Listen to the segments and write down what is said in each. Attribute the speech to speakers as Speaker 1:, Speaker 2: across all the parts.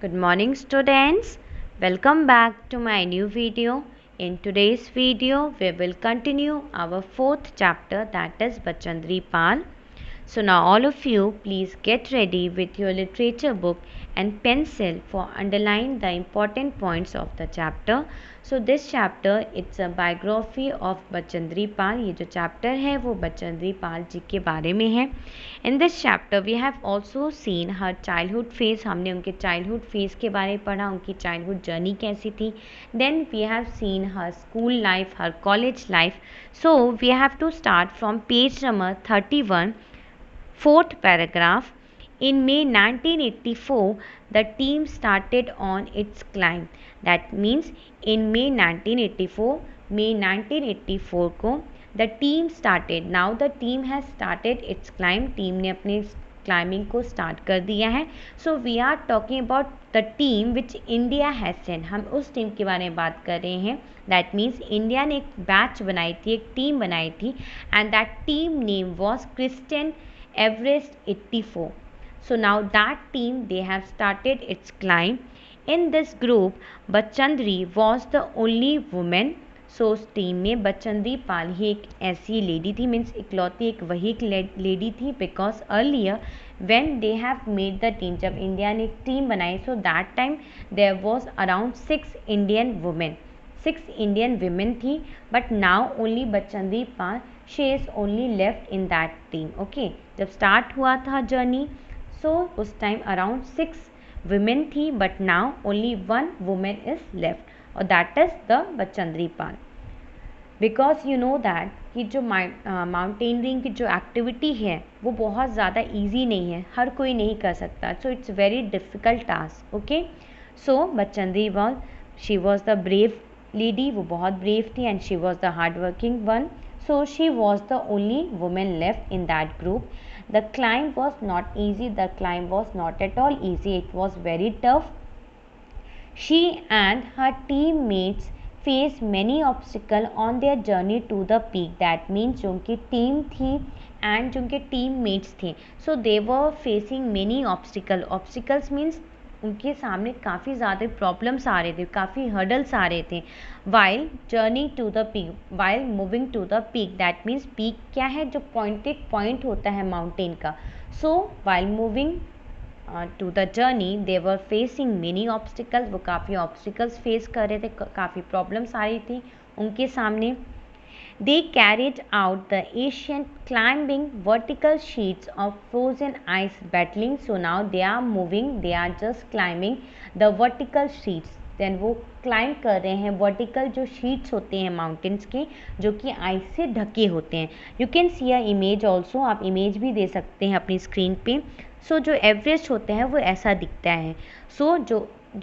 Speaker 1: Good morning students. Welcome back to my new video. In today's video we will continue our fourth chapter, that is Bachandri Pal. So now all of you please get ready with your literature book and pencil for underline the important points of the chapter. So this chapter it's a biography of Bachandri Pal. ये जो chapter है वो बचेंद्री पाल जी के बारे में है. In this chapter we have also seen her childhood phase. हमने उनके childhood phase के बारे में पढ़ा, उनकी childhood journey कैसी थी. Then we have seen her school life, her college life. So we have to start from page number 31. Fourth paragraph. In May 1984, the team started on its climb. That means in May 1984 को the team started. Now the team has started its climb. Team ने अपने climbing को start कर दिया है. So we are talking about the team which India has sent. हम उस team के बारे में बात कर रहे हैं. That means India ने एक batch बनाई थी, एक team बनाई थी, and that team name was Christian Everest 84. So now that team they have started its climb. In this group Bachandri was the only woman. So उस टीम में बचंद्री पाल ही एक ऐसी लेडी थी, मीन्स इकलौती एक वही लेडी थी. Because earlier when they have made the team, जब इंडिया ने एक टीम बनाई, so that time there was around 6 Indian women, 6 Indian women थी. But now only Bachendri Pal, she is only left in that team. Okay, जब start हुआ था journey, so उस time around 6 women थी, but now only 1 woman is left, और that is the Bachendri Pal. Because you know that कि जो mountaineering की जो एक्टिविटी है वो बहुत ज़्यादा ईजी नहीं है, हर कोई नहीं कर सकता. So it's very difficult task. Okay, so Bachendri Pal, she was the brave lady, वो बहुत ब्रेव थी, and she was the hard working one. So she was the only woman left in that group. The climb was not easy. The climb was not at all easy. It was very tough. She and her teammates faced many obstacles on their journey to the peak. That means जो उनकी team थी and जो उनके teammates थे, so they were facing many obstacles. Obstacles means उनके सामने काफ़ी ज़्यादा प्रॉब्लम्स आ रहे थे, काफ़ी हर्डल्स आ रहे थे. While journey to the peak, while moving to the peak, that means peak क्या है, जो पॉइंटेड पॉइंट होता है माउंटेन का. So while moving to the journey they were facing many obstacles, वो काफ़ी ऑब्स्टिकल्स फेस कर रहे थे, काफ़ी प्रॉब्लम्स आ रही थी उनके सामने. They carried out the ancient climbing vertical sheets of frozen ice battling. So now they are moving, they are just climbing the vertical sheets. Then वो climb कर रहे हैं vertical जो sheets होते हैं mountains के, जो कि ice से ढके होते हैं. You can see a image also, आप image भी दे सकते हैं अपनी screen पे. So जो एवरेस्ट होते हैं वो ऐसा दिखता है. So जो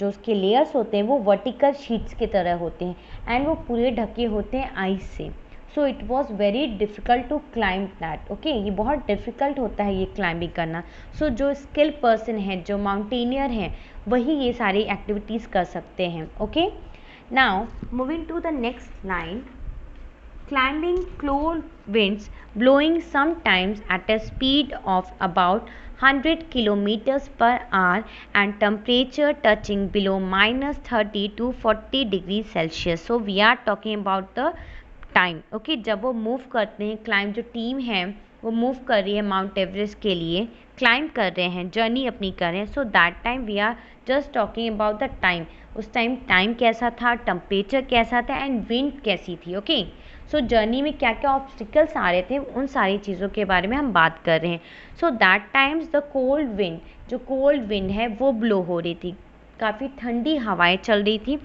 Speaker 1: उसके layers होते हैं वो vertical sheets की तरह होते हैं, and वो पूरे ढके होते हैं ice से. So it was very difficult to climb that. Okay, ये बहुत डिफ़िकल्ट होता है ये क्लाइंबिंग करना. सो जो स्किल पर्सन है, जो माउंटेनियर हैं, वही ये सारी एक्टिविटीज़ कर सकते हैं. Okay, now moving to the next line. Climbing cold winds blowing sometimes at a speed of about 100 kilometers per hour and temperature touching below -30 to 40 degrees Celsius. So we are talking about the time. Okay, जब वो move करते हैं, climb जो team है वो move कर रही है माउंट एवरेस्ट के लिए, क्लाइंब कर रहे हैं, जर्नी अपनी कर रहे हैं. So that time we are just talking about the time. उस टाइम कैसा था, टेम्परेचर कैसा था, एंड विंड कैसी थी. ओके, सो जर्नी में क्या क्या ऑब्स्टिकल्स आ रहे थे, उन सारी चीज़ों के बारे में हम बात कर रहे हैं. So that times the cold wind, जो कोल्ड विंड है वो ब्लो हो रही थी, काफ़ी ठंडी हवाएं चल रही थी.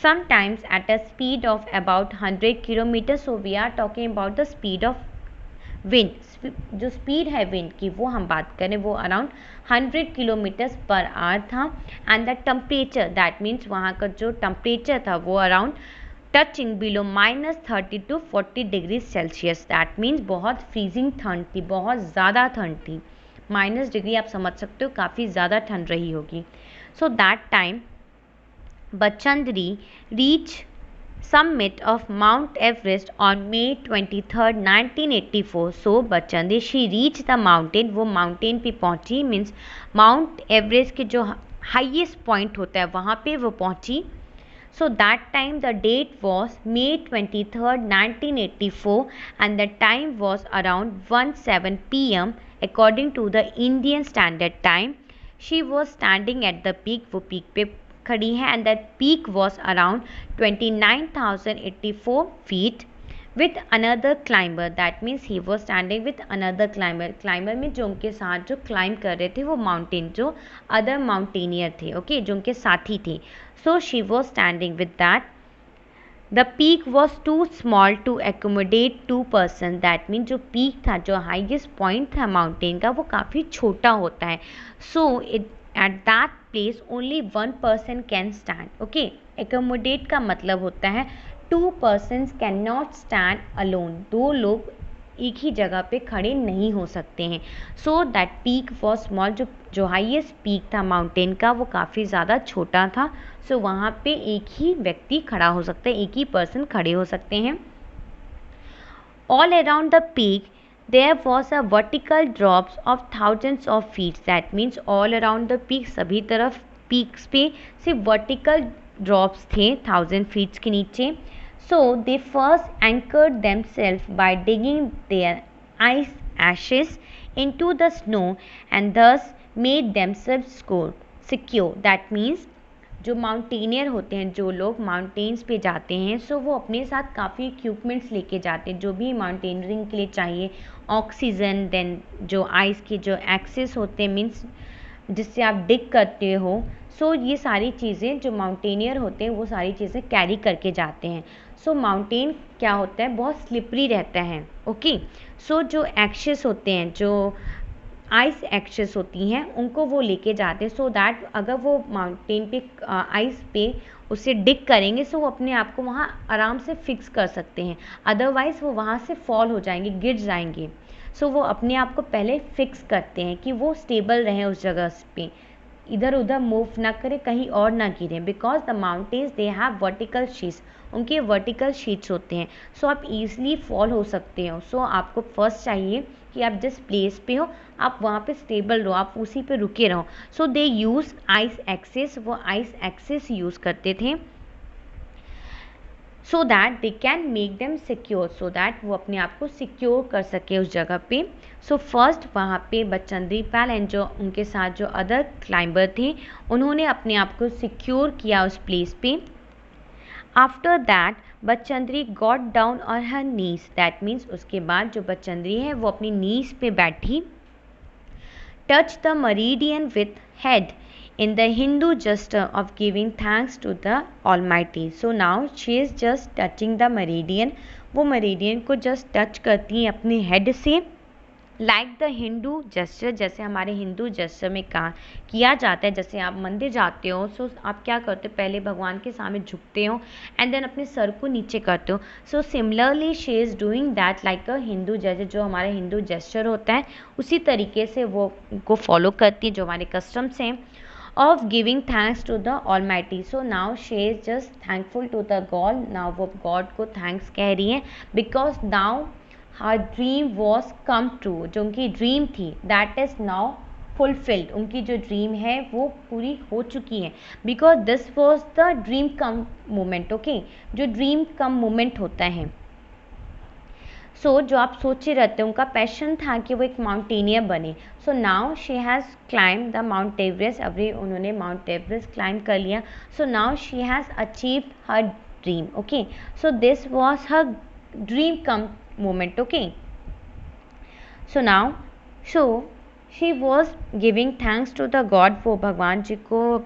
Speaker 1: Sometimes at a speed of about 100 kilometers. So we are talking about the speed of wind. जो स्पीड है विंड की वो हम बात करें, वो अराउंड 100 किलोमीटर्स पर आवर था. And the temperature, that means वहाँ का जो टेम्परेचर था वो around touching below -30 to 40 degree Celsius. That means बहुत फ्रीजिंग ठंड थी, बहुत ज़्यादा ठंड थी. -डिग्री आप समझ सकते हो, काफ़ी ज़्यादा ठंड रही होगी. सो that time Bachandri reached summit of Mount Everest on May 23rd, 1984. So Bachandri, she reached the mountain, वो mountain पे पहुंची, मीन्स माउंट एवरेस्ट के जो हाईएस्ट पॉइंट होता है वहाँ पे वो पहुँची। So that time the date was May 23rd, 1984 and the time was around 1:07 p.m. according to the Indian Standard Time. She was standing at the peak, वो peak पे खड़ी है and that peak was around 29,084 feet with another climber. That means he was standing with another climber. Climber में जो उनके साथ जो climb कर रहे थे वो mountain, जो other mountaineer थे, okay, जो उनके साथी थे. So she was standing with that. The peak was too small to accommodate two persons. That means जो peak था, जो highest point था mountain का, वो काफ़ी छोटा होता है. So at that place only one person can stand. Okay, accommodate का मतलब होता है two persons cannot stand alone. दो लोग एक ही जगह पे खड़े नहीं हो सकते हैं. So that peak was small, जो हाईएस्ट पीक था माउंटेन का वो काफ़ी ज़्यादा छोटा था. सो वहाँ पे एक ही व्यक्ति खड़ा हो सकता है, एक ही पर्सन खड़े हो सकते हैं. All around the peak there was a vertical drops of thousands of feet. That means all around the peak, सभी तरफ पीक्स पे सिर्फ वर्टिकल ड्रॉप्स थे 1000 फीट्स के नीचे. So they first anchored themselves by digging their ice ashes into the snow and thus made themselves secure. That means जो mountaineer होते हैं, जो लोग माउंटेन्स पे जाते हैं, सो वो अपने साथ काफ़ी इक्विपमेंट्स लेके जाते हैं जो भी माउंटेनियरिंग के लिए चाहिए. ऑक्सीजन, देन जो आइस के जो एक्सेस होते हैं, मीन्स जिससे आप डिग करते हो. सो ये सारी चीज़ें जो माउंटेनियर होते हैं वो सारी चीज़ें कैरी करके जाते हैं. सो माउंटेन क्या होता है, बहुत स्लिपरी रहता है. ओके, सो जो एक्सेस होते हैं, जो आइस एक्सेस होती हैं, उनको वो लेके जाते हैं. सो दैट अगर वो माउंटेन पे आइस पे उसे डिग करेंगे सो वो अपने आप को वहाँ आराम से फिक्स कर सकते हैं. अदरवाइज़ वो वहाँ से फॉल हो जाएंगे, गिर जाएंगे. सो वो अपने आप को पहले फिक्स करते हैं कि वो स्टेबल रहें उस जगह पे, इधर उधर मूव ना करें, कहीं और ना गिरें. Because the mountains they have vertical sheets, उनके वर्टिकल शीट्स होते हैं. सो आप ईजिली फॉल हो सकते हो. सो आपको फर्स्ट चाहिए कि आप जिस प्लेस पे हो आप वहाँ पे स्टेबल रहो, आप उसी पे रुके रहो. सो दे यूज़ आइस एक्सेस, वो आइस एक्सेस यूज़ करते थे so that they can make them secure, so that वो अपने आप को सिक्योर कर सके उस जगह पे. सो फर्स्ट वहाँ पे बचेंद्री पाल एंड जो उनके साथ जो अदर क्लाइंबर थे उन्होंने अपने आप को सिक्योर किया उस प्लेस पे. After that Bachendri got down on her knees. That means उसके बाद जो बचेंद्री है वो अपनी नीज पे बैठी. Touch the meridian with head in the Hindu gesture of giving thanks to the Almighty. So now she is just touching the meridian. वो meridian को just touch करती हैं अपने head से, like the Hindu gesture, जैसे हमारे Hindu gesture में किया जाता है. जैसे आप मंदिर जाते हो सो आप क्या करते हो, पहले भगवान के सामने झुकते हो एंड देन अपने सर को नीचे करते हो. So similarly she is doing that like a Hindu gesture, जो हमारा हिंदू gesture होता है उसी तरीके से वो को फॉलो करती है, जो हमारे कस्टम्स हैं of giving thanks to the Almighty. So now she is just thankful to the God. Now वो God को thanks कह रही है because now her dream was come true. जो उनकी dream थी that is now fulfilled. उनकी जो dream है वो पूरी हो चुकी है because this was the dream come moment. Okay, जो dream come moment होता है. सो जो आप सोचे रहते हैं, उनका पैशन था कि वो एक माउंटेनियर बने. So now she has climb the Mount Everest. अभी उन्होंने माउंट एवरेस्ट क्लाइम कर लिया. So now she has achieved her dream. Okay, so this was her dream come moment. Okay, so now she was giving thanks to the god. वो भगवान जी को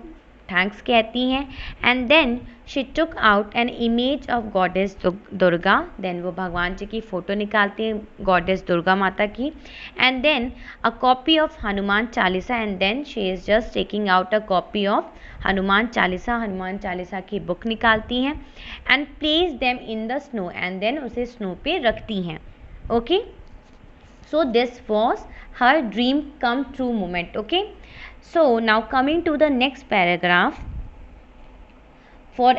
Speaker 1: thanks कहती हैं. And then she took out an image of goddess Durga. देन वो भगवान जी की फ़ोटो निकालती हैं गॉडेस दुर्गा माता की. And then a copy of Hanuman Chalisa. And then she is just taking out a copy of Hanuman Chalisa की बुक निकालती हैं and place them in the snow. And then उसे स्नो पे रखती हैं. Okay, so this was her dream come true moment. Okay, so now coming to the next paragraph. For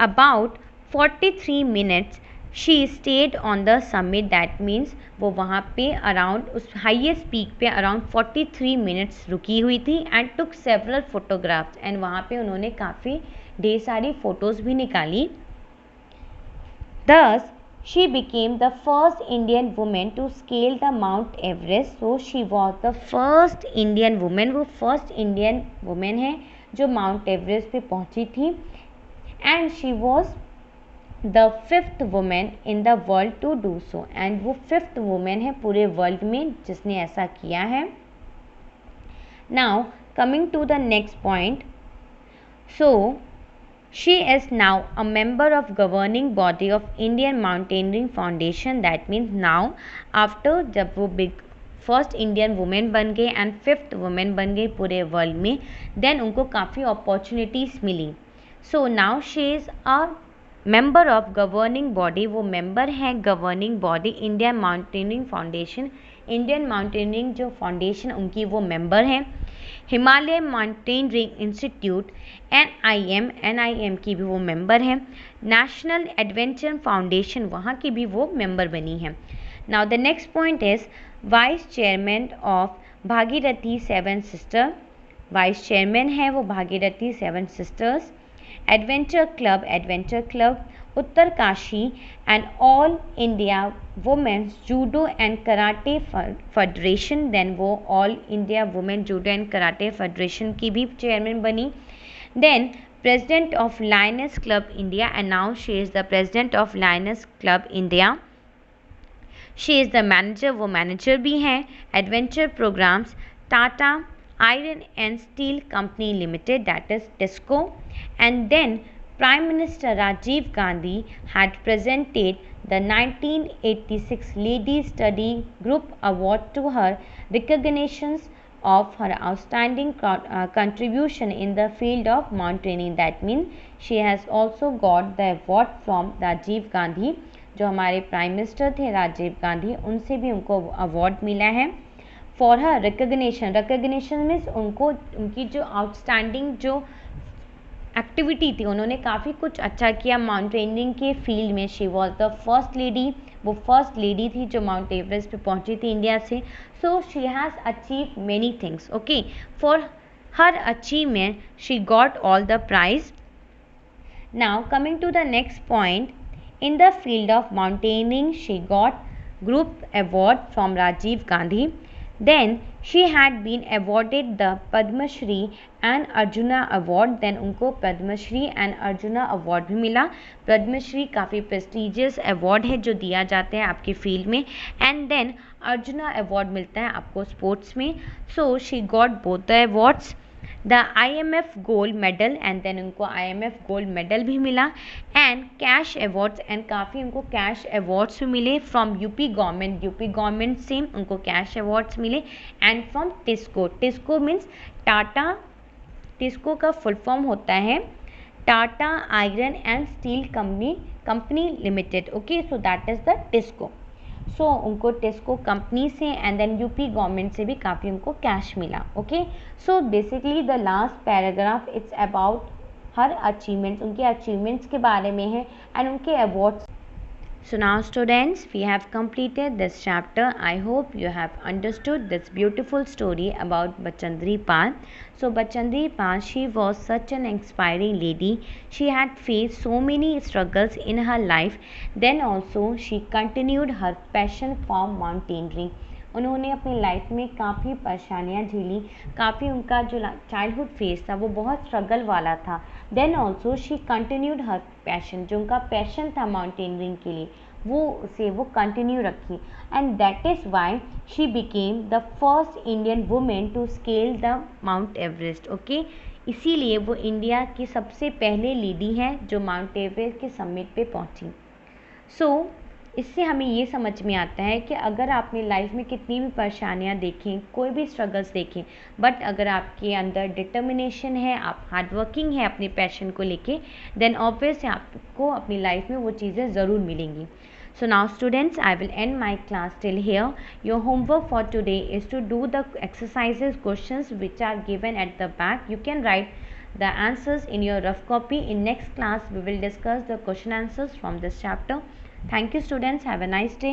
Speaker 1: about 43 minutes she stayed on the summit, that means वो वहाँ पे around उस highest peak पे around 43 minutes रुकी हुई थी and took several photographs, and वहाँ पे उन्होंने काफ़ी ढेर सारी फ़ोटोज़ भी निकाली. Thus, she became the first Indian woman to scale the Mount Everest. So, she was the first Indian woman. वो first Indian woman है जो Mount Everest पे पहुंची थी. And she was the 5th woman in the world to do so. And वो 5th woman है पूरे world में जिसने ऐसा किया है. Now, coming to the next point. So, she is now a member of governing body of Indian Mountaineering Foundation. That means now after जब वो big first Indian woman बन गए and 5th woman बन गई पूरे वर्ल्ड में, then उनको काफ़ी opportunities milli. So now she is a member of governing body. वो member है governing body Indian Mountaineering Foundation. Indian Mountaineering जो foundation उनकी वो member है. हिमालय माउंटेनियरिंग इंस्टीट्यूट NIM की भी वो मेंबर है. नेशनल एडवेंचर फाउंडेशन वहाँ की भी वो मेंबर बनी है. Now the next point is vice chairman of Bhagirathi 7 sister. Vice chairman है वो Bhagirathi 7 sisters. Adventure club Uttarkashi and all India women's judo and karate federation. Then वो all India women judo and karate federation की भी chairman बनी. Then president of lioness club India, and now she is the president of lioness club India. She is the manager, वो manager भी हैं. Adventure programs Tata iron and steel company limited, that is TISCO. And then Prime Minister Rajiv Gandhi had presented the 1986 Lady Study Group Award to her, recognitions of her outstanding contribution in the field of mountaineering. That means she has also got the award from Rajiv Gandhi. जो हमारे prime minister थे राजीव गांधी, उनसे भी उनको award मिला है for her recognition means उनको उनकी जो आउटस्टैंडिंग जो एक्टिविटी थी, उन्होंने काफ़ी कुछ अच्छा किया माउंटेनियरिंग के फील्ड में. She was the first lady, वो फर्स्ट लेडी थी जो माउंट एवरेस्ट पे पहुंची थी इंडिया से. So she has achieve many things. Okay, for her achievement she got all the prize. Now coming to the next point, in the field of mountaineering she got group award from Rajiv Gandhi. Then she had been awarded the Padma Shri and Arjuna Award. Then उनको Padma Shri and arjuna award भी मिला. पद्म श्री काफ़ी prestigious award है जो दिया जाता है आपके फील्ड में, एंड देन अर्जुना अवार्ड मिलता है आपको स्पोर्ट्स में. So she got both the awards. The IMF gold medal, and then उनको IMF गोल्ड मेडल भी मिला, एंड कैश अवार्ड्स, एंड काफ़ी उनको कैश अवार्ड्स भी मिले फ्रॉम यूपी गवर्नमेंट से उनको कैश अवार्ड्स मिले. And from TISCO means Tata, TISCO का फुल फॉर्म होता है Tata iron and steel company limited. Okay, so that is the TISCO. So उनको टिस्को कंपनी से एंड देन यूपी गवर्नमेंट से भी काफ़ी उनको कैश मिला. Okay, so basically the last paragraph it's about her achievements, उनके अचीवमेंट्स के बारे में है एंड उनके awards. So now students, we have completed this chapter. I hope you have understood this beautiful story about Bachendri Pal. So Bachendri Pal, she was such an inspiring lady. She had faced so many struggles in her life. Then also she continued her passion for mountaineering. उन्होंने अपनी life में काफ़ी परेशानियाँ झेली, काफ़ी उनका जो childhood phase था वो बहुत स्ट्रगल वाला था. Then also she continued her passion, जो उनका पैशन था माउंटेनियरिंग के लिए वो कंटिन्यू रखी. And that is why she became the first Indian women to scale the Mount Everest. Okay, इसीलिए वो इंडिया की सबसे पहले लेडी हैं जो माउंट एवरेस्ट के समिट पे पहुंची. सो इससे हमें ये समझ में आता है कि अगर आपने लाइफ में कितनी भी परेशानियां देखें, कोई भी स्ट्रगल्स देखें, बट अगर आपके अंदर डिटर्मिनेशन है, आप हार्डवर्किंग है अपने पैशन को लेके, देन ऑब्वियसली आपको अपनी लाइफ में वो चीज़ें ज़रूर मिलेंगी. So now students, I will end my class till here. Your homework for today is to do the exercises questions which are given at the back. You can write the answers in your rough copy. In next class, we will discuss the question answers from this chapter. Thank you students, have a nice day.